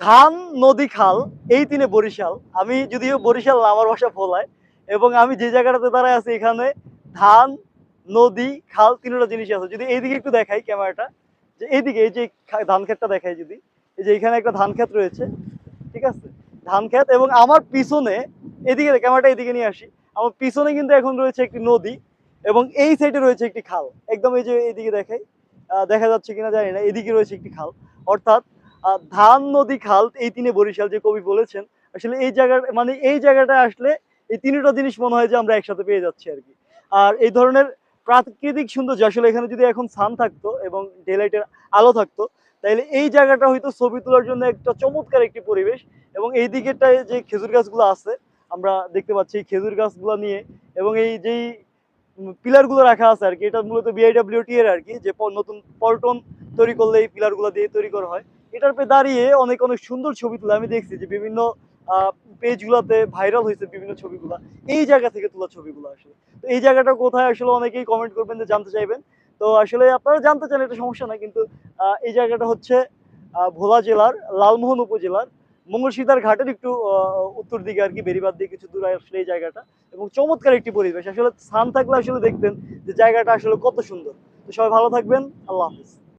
ধান, নদী, খাল এই তিনে বরিশাল। আমি যদিও বরিশাল না, আমার বাসা ভোলায়, এবং আমি যে জায়গাটাতে দাঁড়ায় আছি এখানে ধান, নদী, খাল তিনটা জিনিসই আছে। যদি এইদিকে একটু দেখাই ক্যামেরাটা, যে এইদিকে এই যে ধান ক্ষেতটা দেখাই, যদি এই যে এখানে একটা ধান ক্ষেত রয়েছে, ঠিক আছে, ধান ক্ষেত, এবং আমার পিছনে এদিকে ক্যামেরাটা এদিকে নিয়ে আসি, আমার পিছনে কিন্তু এখন রয়েছে একটি নদী, এবং এই সাইডে রয়েছে একটি খাল। একদম এই যে এইদিকে দেখাই, দেখা যাচ্ছে কিনা জানি না, এদিকে রয়েছে একটি খাল। অর্থাৎ ধান, নদী, খাল এই তিনে বরিশাল, যে কবি বলেছেন। আসলে এই জায়গা, মানে এই জায়গাটা আসলে এই তিনটা জিনিস মনে হয় যে আমরা একসাথে পেয়ে যাচ্ছি আর কি। আর এই ধরনের প্রাকৃতিক সৌন্দর্য, আসলে এখানে যদি এখন সান থাকতো এবং ডে লাইটের আলো থাকতো, তাহলে এই জায়গাটা হয়তো ছবি তোলার জন্য একটা চমৎকার একটি পরিবেশ। এবং এই দিকেরটায় যে খেজুর গাছগুলো আছে আমরা দেখতে পাচ্ছি, এই খেজুর গাছগুলো নিয়ে, এবং এই যেই পিলার গুলো রাখা আছে আর কি, এটা মূলত বিআইডব্লিউটি এর আর কি, যে নতুন পল্টন তৈরি করলে এই পিলার গুলো দিয়ে তৈরি করা হয়। এটার পে দাঁড়িয়ে অনেক অনেক সুন্দর ছবি তোলা আমি দেখছি, যে বিভিন্ন পেজ গুলাতে ভাইরাল হয়েছে বিভিন্ন ছবিগুলা এই জায়গা থেকে তোলা ছবিগুলো। আসলে তো এই জায়গাটা কোথায় আসলে অনেকেই কমেন্ট করবেন, যে জানতে চাইবেন। তো আসলে আপনারা জানতে চান, এটা সমস্যা নাই, কিন্তু এই জায়গাটা হচ্ছে ভোলা জেলার লালমোহন উপজেলার মঙ্গলসিদার ঘাটের একটু উত্তর দিকে আর কি, বেরিবাদ দিয়ে কিছু দূরে আসলে এই জায়গাটা। এবং চমৎকার একটি পরিবেশ, আসলে স্থান থাকলে আসলে দেখতেন যে জায়গাটা আসলে কত সুন্দর। তো সবাই ভালো থাকবেন, আল্লাহ হাফিজ।